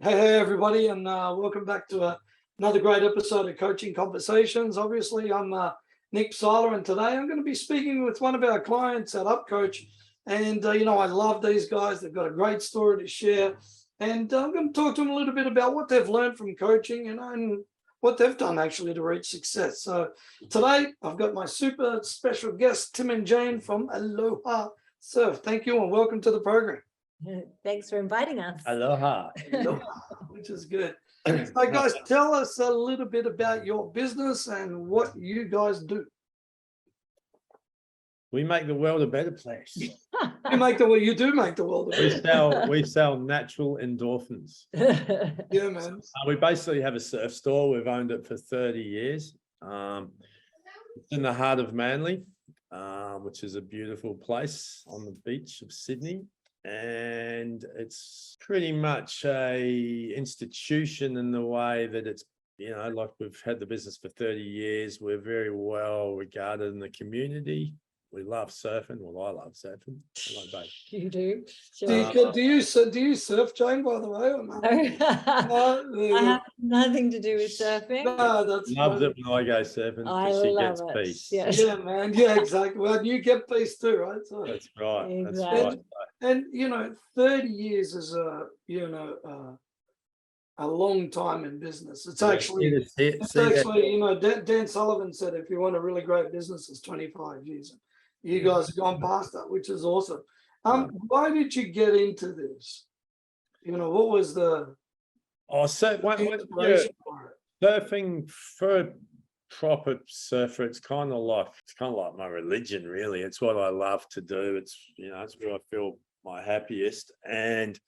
Hey, everybody, and welcome back to another great episode of Coaching Conversations. Obviously, I'm Nick Seiler, and today I'm going to be speaking with one of our clients at UpCoach. And, I love these guys. They've got a great story to share. And I'm going to talk to them a little bit about what they've learned from coaching and what they've done actually to reach success. So today, I've got my super special guests, Tim and Jane from Aloha Surf. Thank you and welcome to the program. Thanks for inviting us. Aloha. Which is good. So guys, tell us a little bit about your business and what you guys do. We make the world a better place. You do make the world a better place. We sell natural endorphins. Yeah, man. We basically have a surf store. We've owned it for 30 years. It's in the heart of Manly, which is a beautiful place on the beach of Sydney. And it's pretty much a institution in the way that it's, like we've had the business for 30 years. We're very well regarded in the community. We love surfing. Well, I love surfing. I like both. You do? Sure. Do you surf, Jane, by the way? Or no? I have nothing to do with surfing. No, that's Loves it when I go surfing. I she love gets it. peace. Yes. Yeah, man. Yeah, exactly. Well, you get peace too, right? So, That's right. Exactly. That's right. and 30 years is a long time in business. It's actually, Dan Sullivan said, if you want a really great business, it's 25 years. You guys have gone past that, which is awesome. Why did you get into this? What was the inspiration for it? Surfing for a proper surfer, it's kind of like my religion, really. It's what I love to do. It's it's where I feel my happiest. And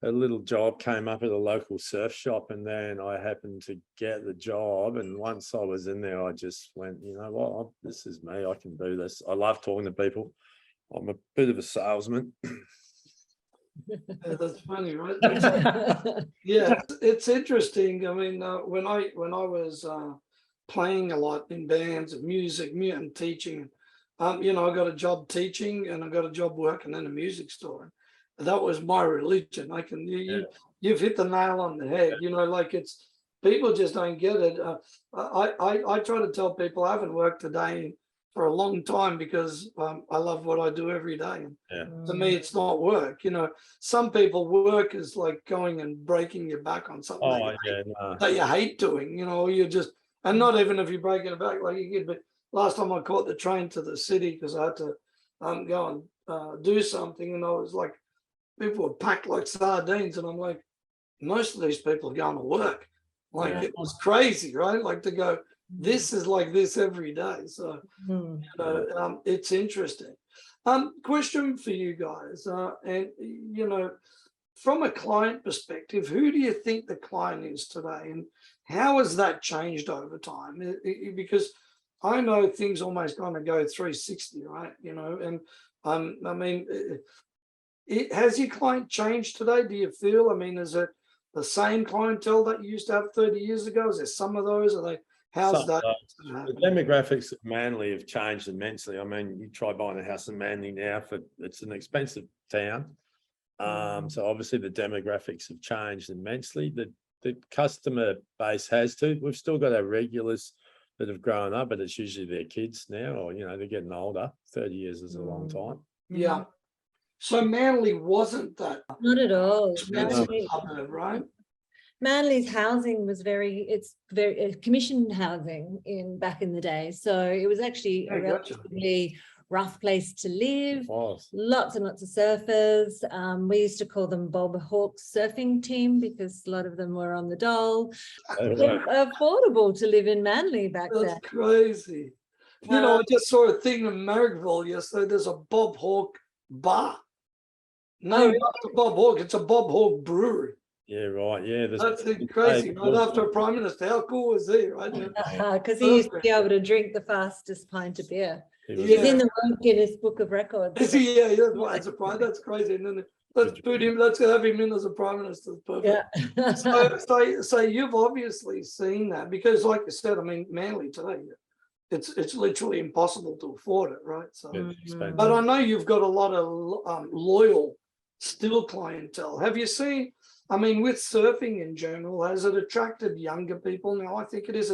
a little job came up at a local surf shop, and then I happened to get the job. And once I was in there, I just went, this is me. I can do this. I love talking to people. I'm a bit of a salesman. Yeah, that's funny, right? Yeah, it's interesting. I mean, when I was playing a lot in bands and music and teaching, I got a job teaching and I got a job working in a music store. That was my religion. You've hit the nail on the head. It's people just don't get it. I try to tell people I haven't worked today for a long time because I love what I do every day. And to me, it's not work. Some people work is like going and breaking your back on something that you hate doing. You just, and not even if you're breaking your back like you did. But last time I caught the train to the city because I had to go and do something, and I was like, people were packed like sardines, and I'm like, most of these people are going to work. It was crazy, right? Like to go, this is like this every day. So it's interesting. Question for you guys, and from a client perspective, who do you think the client is today, and how has that changed over time? Because I know things almost kind of go 360, right? And I mean. Has your client changed today? Do you feel? I mean, is it the same clientele that you used to have 30 years ago? Is there some of those? Are they? How's that? The demographics of Manly have changed immensely. I mean, you try buying a house in Manly now, it's an expensive town. So obviously the demographics have changed immensely. The customer base has too. We've still got our regulars that have grown up, but it's usually their kids now, or they're getting older. 30 years is a long time. Yeah. So Manly wasn't that. Not at all. Right? Manly's housing was very commissioned housing back in the day. So it was actually a relatively rough place to live. Lots and lots of surfers. We used to call them Bob Hawke's surfing team because a lot of them were on the dole. Affordable to live in Manly back then. That's crazy. I just saw a thing in Marrickville yesterday. There's a Bob Hawke bar. No, not Bob Hawke. It's a Bob Hawke brewery. Yeah, right. Yeah, that's crazy. Right after a prime minister, how cool was he? Right? Because he used to be able to drink the fastest pint of beer. He's in the Guinness Book of Records. Yeah, that's a prime. That's crazy. And then let's put him. Let's have him in as a prime minister. Perfect. Yeah. So you've obviously seen that because, like you said, I mean, Manly today, it's literally impossible to afford it, right? So, but I know you've got a lot of loyal still clientele. Have you seen? I mean, with surfing in general, has it attracted younger people now? I think it is.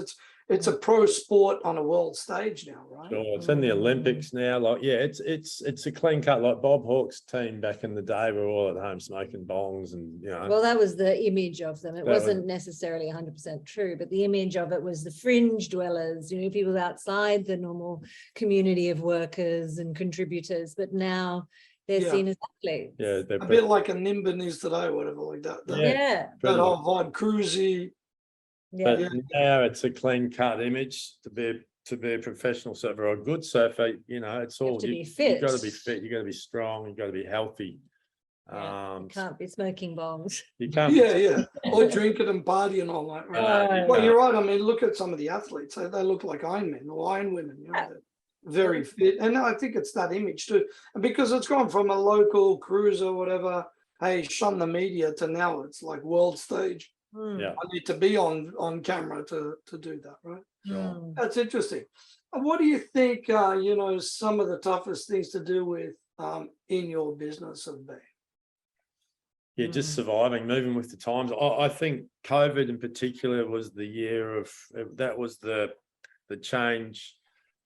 It's a pro sport on a world stage now, right? Sure, it's in the Olympics now. Like, yeah, it's a clean cut. Like Bob Hawke's team back in the day were all at home smoking bongs, and Well, that was the image of them. It That was- wasn't necessarily 100% true, but the image of it was the fringe dwellers, people outside the normal community of workers and contributors. But now they're Yeah. seen as athletes. yeah, A bit like a Nimbin is today, whatever, like that. Yeah. That whole vibe, cruisy. But Yeah. now it's a clean cut image to be a professional surfer or a good surfer. It's all to be you fit. got to be fit. You got to be strong. You got to be healthy. Yeah, you can't be smoking bongs. You can't. Yeah. Or drinking and partying and all that. Right? Well, you're right. I mean, look at some of the athletes. They look like Iron Men or Iron Women. They're very fit. And I think it's that image too. And because it's gone from a local cruiser, whatever, hey, shun the media, to now it's like world stage. Yeah. I need to be on camera to do that, right? Mm. That's interesting. What do you think, some of the toughest things to do with in your business have been? Yeah, just surviving, moving with the times. I think COVID in particular was the year of, that was the change,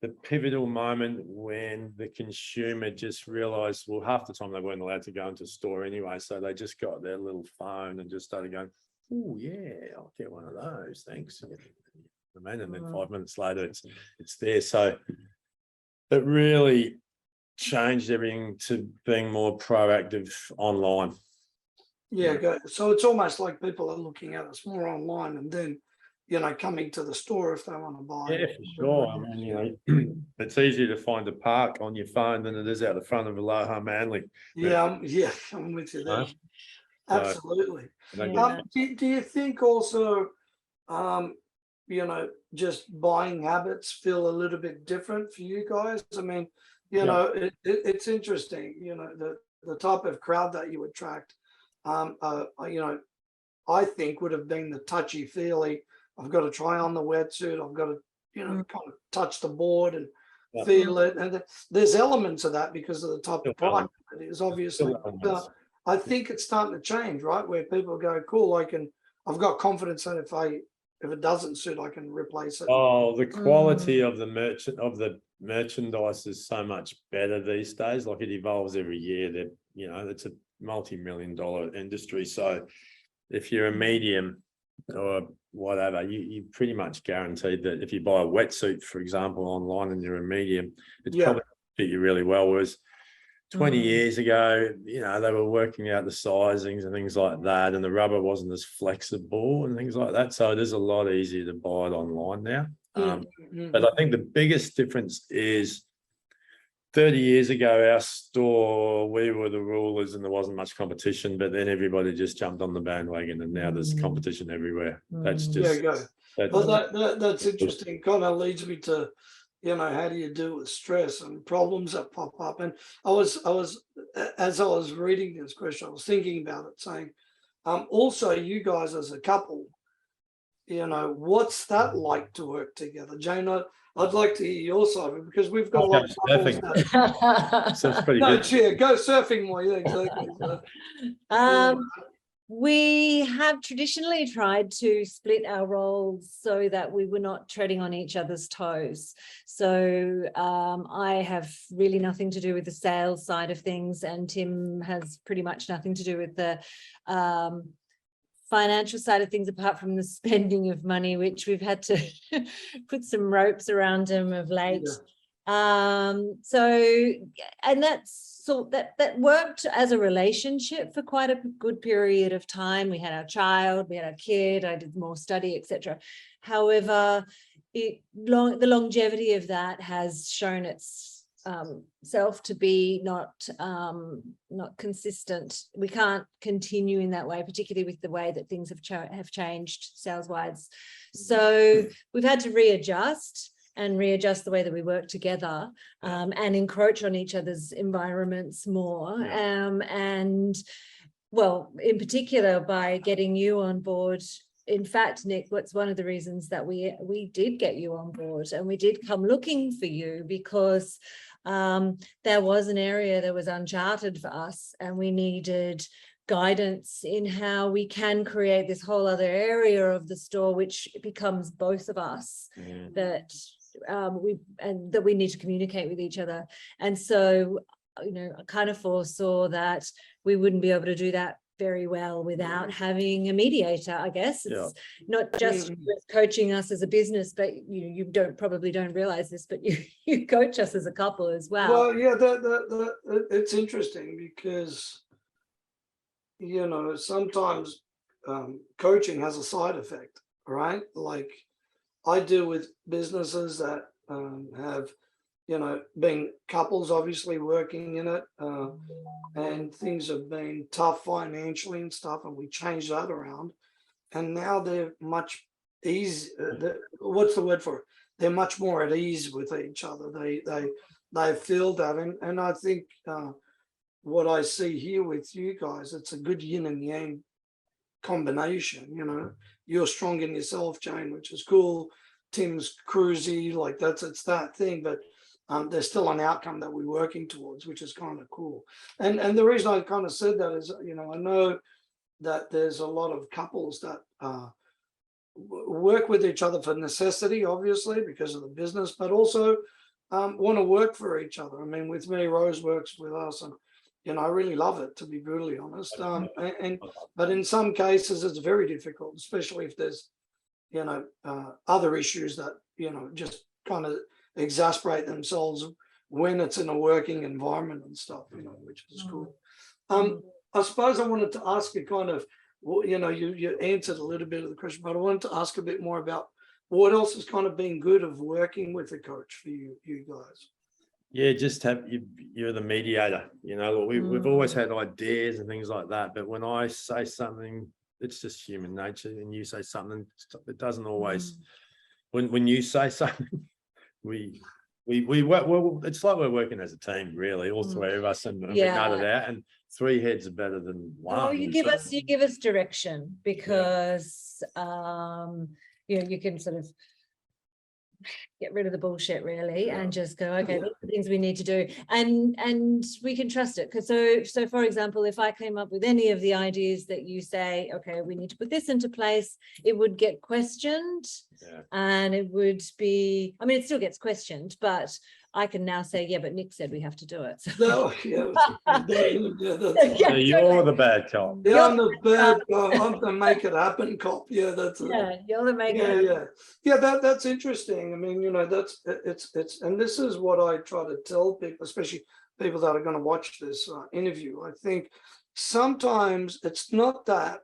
the pivotal moment when the consumer just realized, well, half the time they weren't allowed to go into a store anyway. So they just got their little phone and just started going, oh yeah, I'll get one of those, thanks. And then 5 minutes later it's there. So it really changed everything to being more proactive online. Yeah, good. So it's almost like people are looking at us more online and then, coming to the store if they want to buy. Yeah, for sure. I mean, it's easier to find a park on your phone than it is out the front of Aloha Manly. Yeah, I'm with you there. Right. Absolutely. Yeah. Do you think also, just buying habits feel a little bit different for you guys? I mean, it's interesting, the type of crowd that you attract, I think would have been the touchy-feely, I've got to try on the wetsuit, I've got to, kind of touch the board and feel it. And there's elements of that because of the type of product it is, obviously. But I think it's starting to change, right? Where people go, cool, I've got confidence that if it doesn't suit, I can replace it. Oh, the quality of the merchandise is so much better these days. Like, it evolves every year. That it's a multi-million-dollar industry. So if you're a medium or whatever, you pretty much guaranteed that if you buy a wetsuit, for example, online and you're a medium, it's probably going to fit you really well. Whereas 20 years ago, they were working out the sizings and things like that, and the rubber wasn't as flexible and things like that. So it is a lot easier to buy it online now. But I think the biggest difference is 30 years ago, our store, we were the rulers and there wasn't much competition, but then everybody just jumped on the bandwagon and now there's competition everywhere. That's just... That's interesting. Kind of leads me to, how do you deal with stress and problems that pop up? And as I was reading this question, I was thinking about it, saying, also you guys as a couple, what's that like to work together? Jane, I'd like to hear your side of it because we've got a lot of couples that... So it's pretty No, good. cheer, go surfing more. Yeah, exactly. We have traditionally tried to split our roles so that we were not treading on each other's toes. So I have really nothing to do with the sales side of things, and Tim has pretty much nothing to do with the financial side of things, apart from the spending of money, which we've had to put some ropes around him of late. And that worked as a relationship for quite a good period of time. We had our child, we had our kid, I did more study, etc. However, the longevity of that has shown its self to be not consistent. We can't continue in that way, particularly with the way that things have changed sales wise. So we've had to readjust the way that we work together, and encroach on each other's environments more. And well, in particular, by getting you on board. In fact, Nick, what's one of the reasons that we did get you on board, and we did come looking for you, because there was an area that was uncharted for us, and we needed guidance in how we can create this whole other area of the store, which becomes both of us, that we need to communicate with each other. And so, you know, I kind of foresaw that we wouldn't be able to do that very well without having a mediator. I guess it's not just coaching us as a business, but you probably don't realize this, but you coach us as a couple as well. Well, yeah, it's interesting because, you know, sometimes coaching has a side effect, right? Like I deal with businesses that have, you know, been couples obviously working in it, and things have been tough financially and stuff, and we changed that around, and now they're much easy. What's the word for it? They're much more at ease with each other. They feel that, and I think what I see here with you guys, it's a good yin and yang combination. You know, you're strong in yourself, Jane, which is cool. Tim's cruisy, like it's that thing, but there's still an outcome that we're working towards, which is kind of cool. And the reason I kind of said that is, you know, I know that there's a lot of couples that work with each other for necessity, obviously, because of the business, but also want to work for each other. I mean, with me, Rose works with us, and you know, I really love it, to be brutally honest. But in some cases, it's very difficult, especially if there's, you know, other issues that, you know, just kind of exasperate themselves when it's in a working environment and stuff, you know, which is cool. I suppose I wanted to ask you kind of, well, you know, you answered a little bit of the question, but I wanted to ask a bit more about what else has kind of been good of working with a coach for you guys. Yeah, just you're the mediator. You know, we've always had ideas and things like that, but when I say something, it's just human nature, and you say something, it doesn't always. When you say something, we work. Well, it's like we're working as a team, really, all three of us, and we nut it out. And three heads are better than one. Oh, you give us direction, because you know, you can sort of get rid of the bullshit, really, and just go, okay, these are the things we need to do, and we can trust it. Because so for example, if I came up with any of the ideas that you say, okay, we need to put this into place, it would get questioned, and it would be, I mean, it still gets questioned, but I can now say, yeah, but Nick said we have to do it. So. No, so you're the bad cop. Yeah, I'm the bad cop. I'm the make it happen cop. Yeah, that's it. Yeah, you're the make it happen. Yeah. That's interesting. I mean, you know, it's and this is what I try to tell people, especially people that are going to watch this interview. I think sometimes it's not that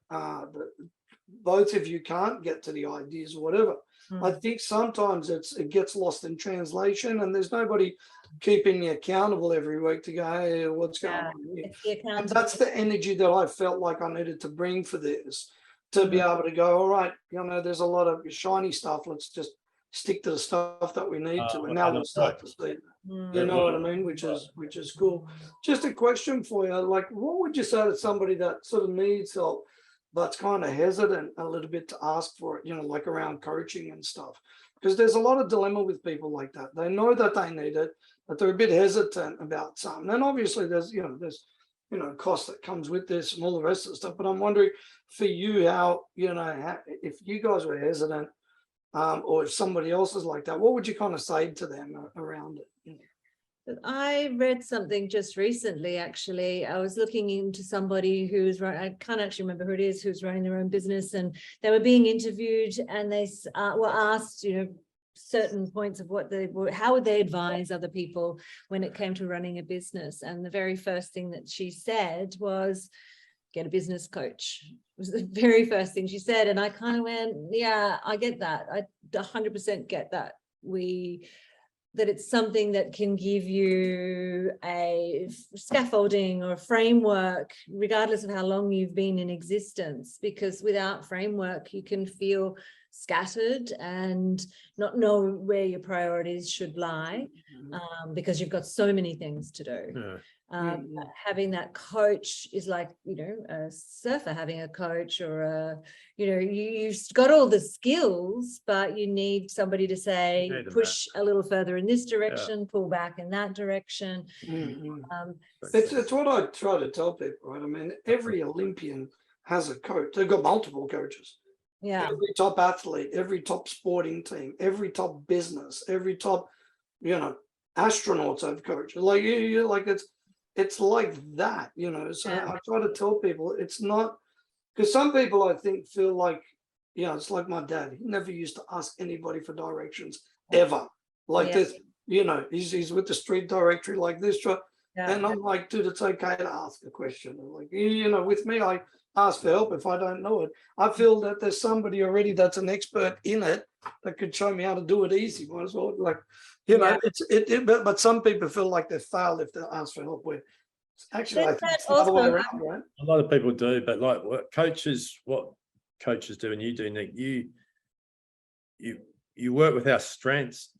both of you can't get to the ideas or whatever. I think sometimes it gets lost in translation, and there's nobody keeping you accountable every week to go, hey, what's going on here? And that's the energy that I felt like I needed to bring for this, to be able to go, all right, you know, there's a lot of shiny stuff. Let's just stick to the stuff that we need to, and now we'll start to see. You know what I mean? Which is cool. Just a question for you, like, what would you say to somebody that sort of needs help, but's kind of hesitant a little bit to ask for it, you know, like around coaching and stuff? Because there's a lot of dilemma with people like that. They know that they need it, but they're a bit hesitant about something. And obviously there's cost that comes with this and all the rest of the stuff. But I'm wondering for you, how, you know, if you guys were hesitant, or if somebody else is like that, what would you kind of say to them around it? You know? I read something just recently, actually. I was looking into somebody who's running, I can't actually remember who it is, who's running their own business, and they were being interviewed, and they were asked, you know, certain points of how would they advise other people when it came to running a business. And the very first thing that she said was, get a business coach. It was the very first thing she said. And I kind of went, yeah, I get that. I 100% get that. That it's something that can give you a scaffolding or a framework, regardless of how long you've been in existence, because without framework, you can feel scattered and not know where your priorities should lie, because you've got so many things to do. Yeah. But having that coach is like, you know, a surfer having a coach, or a, you know, you've got all the skills, but you need somebody to say, push a little further in this direction, pull back in that direction. It's what I try to tell people, right? I mean, every Olympian has a coach. They've got multiple coaches. Yeah. Every top athlete, every top sporting team, every top business, every top, you know, astronauts have coaches. Like you like it's like that, you know. So I try to tell people it's not, because some people I think feel like, yeah, it's like my dad. He never used to ask anybody for directions ever. Like this, you know, he's with the street directory like this. And I'm like, dude, it's okay to ask a question. Like, you know, with me, I ask for help if I don't know it. I feel that there's somebody already that's an expert in it that could show me how to do it easy. Might as well, like, you know, but some people feel like they failed if they ask for help. Where actually, I think it's the other way around, right? A lot of people do, but like what coaches do, and you do, Nick, you work with our strengths.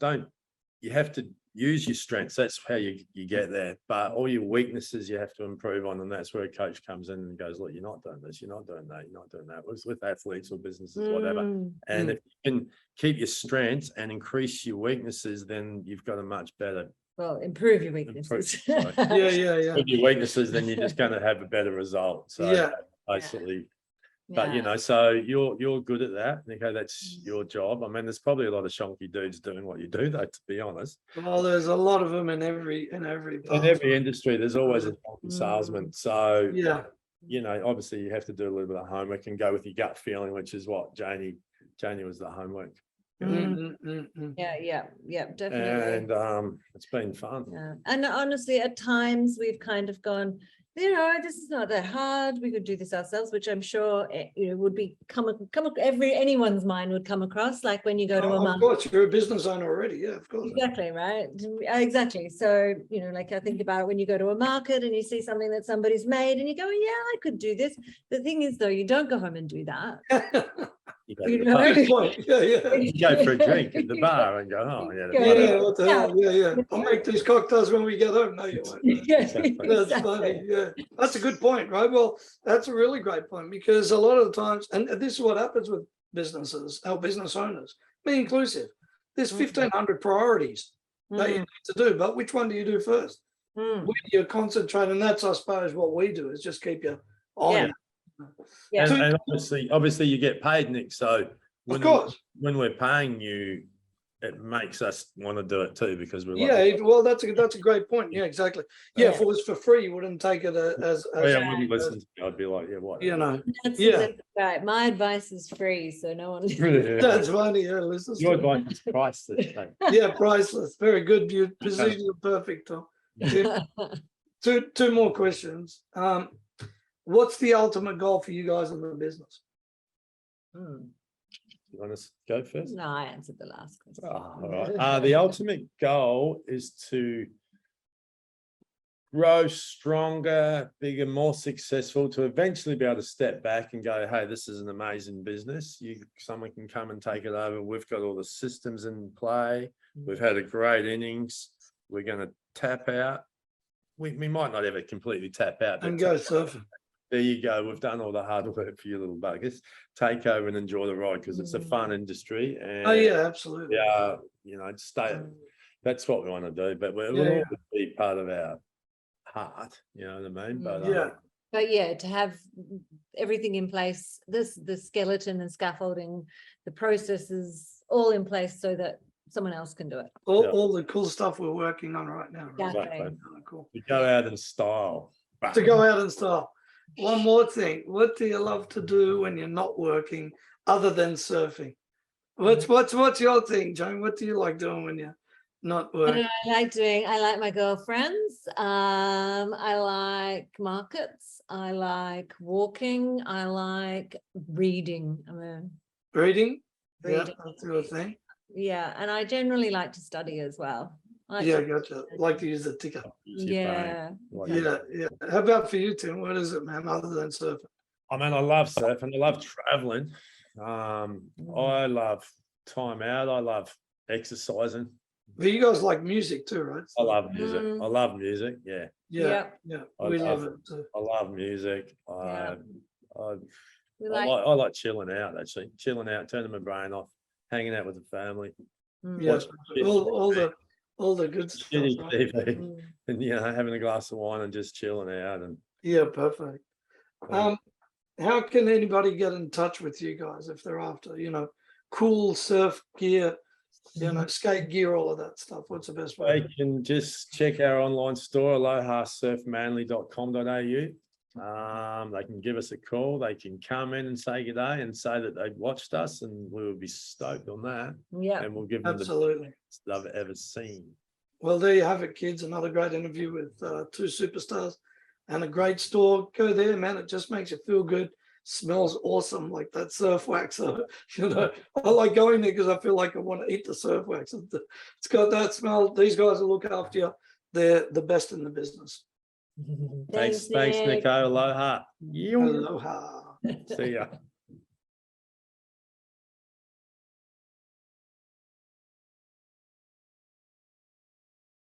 You have to use your strengths. That's how you get there. But all your weaknesses you have to improve on, and that's where a coach comes in and goes, look, you're not doing this, you're not doing that, you're not doing that. With athletes or businesses, whatever. And if you can keep your strengths and increase your weaknesses, then you've got a much better. Well, improve your weaknesses. Yeah. With your weaknesses, then you're just going to have a better result. So basically. But you know, so you're good at that, Nico. That's your job. I mean, there's probably a lot of shonky dudes doing what you do, though. To be honest, well, there's a lot of them in every industry. There's always a shonky salesman. So you know, obviously, you have to do a little bit of homework and go with your gut feeling, which is what Janie was the homework. Yeah, definitely. And it's been fun. Yeah, and honestly, at times we've kind of gone, you know, this is not that hard. We could do this ourselves, which I'm sure you know would be anyone's mind would come across, like when you go to a market. Of course, you're a business owner already. Yeah, of course. Exactly, right? Exactly. So, you know, like I think about when you go to a market and you see something that somebody's made and you go, yeah, I could do this. The thing is, though, you don't go home and do that. You know? Good point. Yeah. You go for a drink at the bar and go, oh, What the hell? Yeah. I'll make these cocktails when we get home. No, you won't. That's funny. Yeah, that's a good point, right? Well, that's a really great point, because a lot of the times, and this is what happens with businesses, our business owners, be inclusive. There's 1,500 priorities that you need to do, but which one do you do first? Where do you concentrate? And that's, I suppose, what we do is just keep you on. Yeah. And obviously you get paid, Nick. So of course, when we're paying you, it makes us want to do it too, because we're well, that's a great point. Yeah, exactly. Yeah, if it was for free, you wouldn't take it as I wouldn't listen to you. I'd be like, yeah, what? You know, that's exactly right. My advice is free, so no one. That's funny. Yeah, listen. Your advice is priceless. Yeah, priceless. Very good. You position you perfect, Tom. Yeah. Two more questions. What's the ultimate goal for you guys in the business? You want to go first? No, I answered the last question. All right. The ultimate goal is to grow stronger, bigger, more successful, to eventually be able to step back and go, hey, this is an amazing business. Someone can come and take it over. We've got all the systems in play. We've had a great innings. We're going to tap out. We might not ever completely tap out. And go surfing. There you go. We've done all the hard work for you little buggers. Take over and enjoy the ride, because it's a fun industry. And absolutely. Yeah, you know, stay. That's what we want to do. But we'll always be part of our heart. You know what I mean? But to have everything in place, the skeleton and scaffolding, the processes all in place so that someone else can do it. All the cool stuff we're working on right now. Right? Exactly. Cool. To go out in style. To go out in style. One more thing. What do you love to do when you're not working other than surfing? What's your thing, Joan? What do you like doing when you're not working? I like my girlfriends. I like markets. I like walking. I like reading. Reading? Yeah, that's your thing. Yeah, and I generally like to study as well. Gotcha. Like to use the ticker. Yeah. How about for you, Tim? What is it, man, other than surfing? I mean, I love surfing. I love traveling. I love time out. I love exercising. But you guys like music too, right? I love music. Mm. I love music. Yeah, Yeah, yeah, we love it too. I love music. Yeah. I We I like chilling out. Actually, chilling out, turning my brain off, hanging out with the family, Yeah, watching shit- all the good stuff. shitty Right? TV, and having a glass of wine and just chilling out. And Yeah, perfect. How can anybody get in touch with you guys if they're after, cool surf gear, skate gear, all of that stuff? What's the best way? they can just check our online store, alohasurfmanly.com.au. They can give us a call. They can come in and say good day and say that they've watched us, and we will be stoked on that. Yeah. And we'll give them Absolutely. the best they've ever seen. Well, there you have it, kids. Another great interview with two superstars and a great store. Go there, man. It just makes you feel good. Smells awesome, like that surf wax. So, I like going there because I feel like I want to eat the surf wax. It's got that smell. These guys will look after you. They're the best in the business. Thanks, Nico. Aloha. Aloha. See ya.